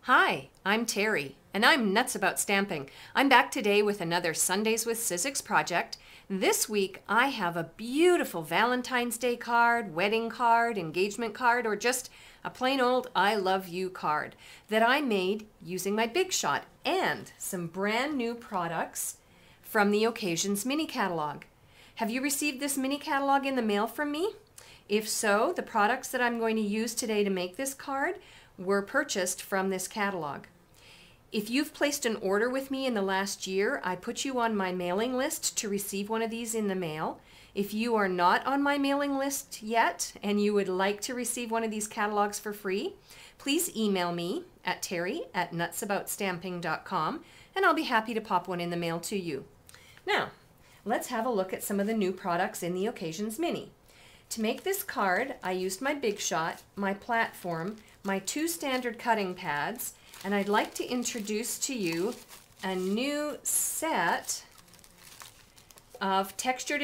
Hi, I'm Terry, and I'm nuts about stamping. I'm back today with another Sundays with Sizzix project. This week I have a beautiful Valentine's Day card, wedding card, engagement card, or just a plain old I love you card that I made using my Big Shot and some brand new products from the Occasions mini catalog. Have you received this mini catalog in the mail from me? If so, the products that I'm going to use today to make this card were purchased from this catalog. If you've placed an order with me in the last year, I put you on my mailing list to receive one of these in the mail. If you are not on my mailing list yet and you would like to receive one of these catalogs for free, please email me at terry@nutsaboutstamping.com and I'll be happy to pop one in the mail to you. Now, let's have a look at some of the new products in the Occasions Mini. To make this card, I used my Big Shot, my platform, my 2 standard cutting pads, and I'd like to introduce to you a new set of Textured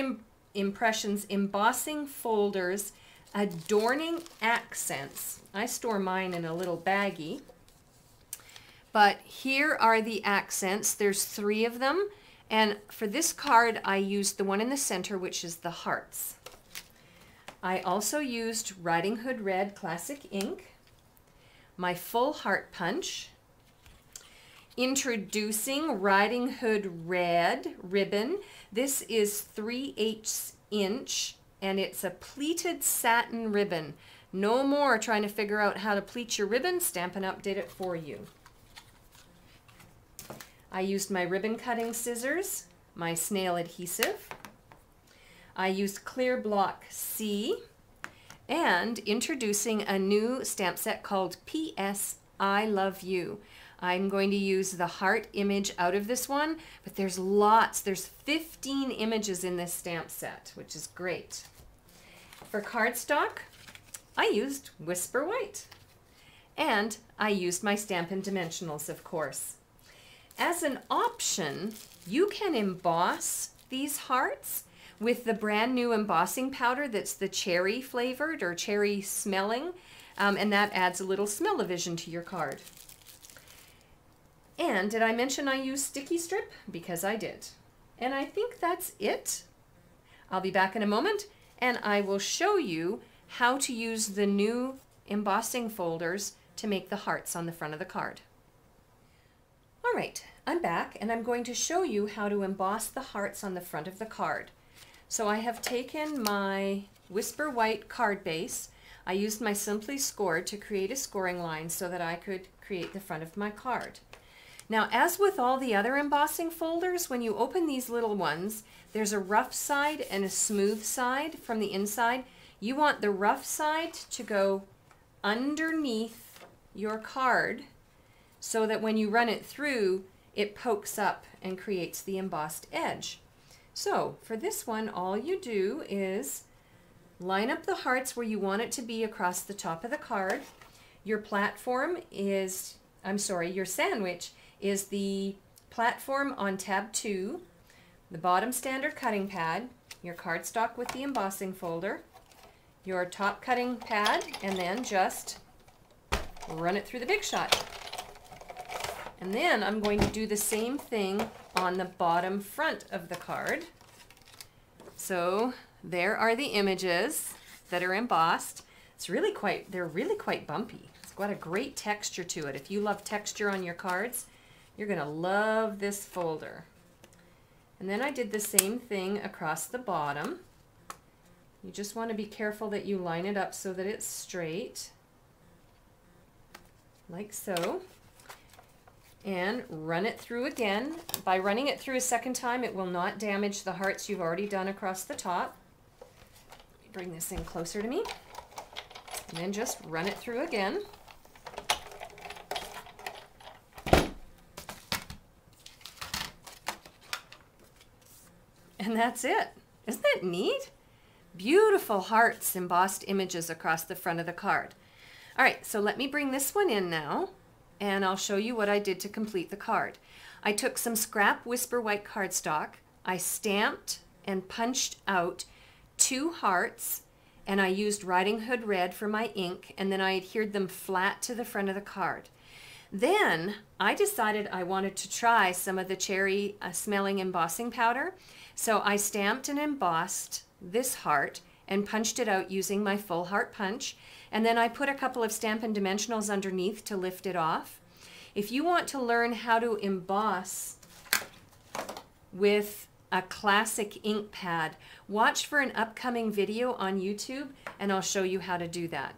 Impressions embossing folders, Adorning accents. I store mine in a little baggie, but here are the accents. There's 3 of them, and for this card I used the one in the center, which is the hearts. I also used Riding Hood Red Classic ink, my full heart punch, introducing Riding Hood Red ribbon. This is 3/8 inch and it's a pleated satin ribbon. No more trying to figure out how to pleat your ribbon. Stampin' Up! Did it for you. I used my ribbon cutting scissors, my snail adhesive. I used Clear Block C, and introducing a new stamp set called P.S. I Love You. I'm going to use the heart image out of this one, but there's 15 images in this stamp set, which is great. For cardstock, I used Whisper White, and I used my Stampin' Dimensionals, of course. As an option, you can emboss these hearts with the brand new embossing powder that's the cherry flavored or cherry smelling, and that adds a little smell-o-vision to your card. And did I mention I use sticky strip? Because I did. And I think that's it. I'll be back in a moment and I will show you how to use the new embossing folders to make the hearts on the front of the card. All right, I'm back and I'm going to show you how to emboss the hearts on the front of the card. So I have taken my Whisper White card base. I used my Simply Scored to create a scoring line so that I could create the front of my card. Now, as with all the other embossing folders, when you open these little ones, there's a rough side and a smooth side from the inside. You want the rough side to go underneath your card so that when you run it through, it pokes up and creates the embossed edge. So for this one, all you do is line up the hearts where you want it to be across the top of the card. Your platform is, your sandwich is the platform on tab 2, the bottom standard cutting pad, your cardstock with the embossing folder, your top cutting pad, and then just run it through the Big Shot. And then I'm going to do the same thing on the bottom front of the card. So there are the images that are embossed. They're really quite bumpy. It's got a great texture to it. If you love texture on your cards, you're gonna love this folder. And then I did the same thing across the bottom. You just want to be careful that you line it up so that it's straight, like so. And run it through again. By running it through a second time, it will not damage the hearts you've already done across the top. Let me bring this in closer to me. And then just run it through again. And that's it. Isn't that neat? Beautiful hearts, embossed images across the front of the card. All right, so let me bring this one in now, and I'll show you what I did to complete the card. I took some scrap Whisper White cardstock, I stamped and punched out 2 hearts, and I used Riding Hood Red for my ink, and then I adhered them flat to the front of the card. Then I decided I wanted to try some of the cherry smelling embossing powder. So I stamped and embossed this heart and punched it out using my full heart punch. And then I put a couple of Stampin' Dimensionals underneath to lift it off. If you want to learn how to emboss with a classic ink pad, watch for an upcoming video on YouTube and I'll show you how to do that.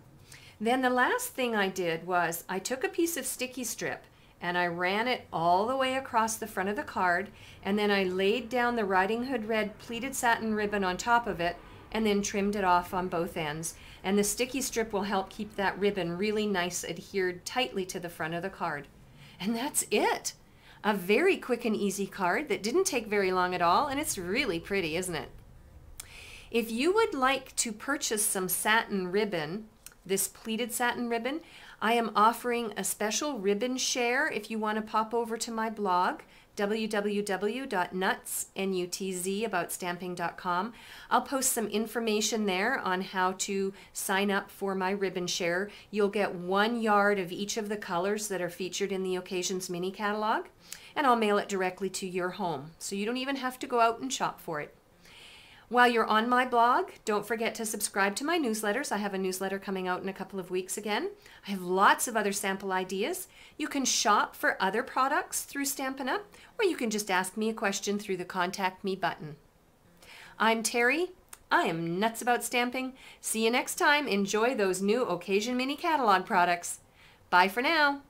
Then the last thing I did was I took a piece of sticky strip and I ran it all the way across the front of the card, and then I laid down the Riding Hood red pleated satin ribbon on top of it and then trimmed it off on both ends. And the sticky strip will help keep that ribbon really nice adhered tightly to the front of the card. And that's it. A very quick and easy card that didn't take very long at all, and it's really pretty, isn't it? If you would like to purchase some satin ribbon, this pleated satin ribbon, I am offering a special ribbon share if you want to pop over to my blog, www.nutzaboutstamping.com. I'll post some information there on how to sign up for my ribbon share. You'll get 1 yard of each of the colors that are featured in the Occasions mini catalog, and I'll mail it directly to your home, so you don't even have to go out and shop for it. While you're on my blog, don't forget to subscribe to my newsletters. I have a newsletter coming out in a couple of weeks again. I have lots of other sample ideas. You can shop for other products through Stampin' Up, or you can just ask me a question through the Contact Me button. I'm Terry. I am nuts about stamping. See you next time. Enjoy those new Occasion Mini Catalog products. Bye for now.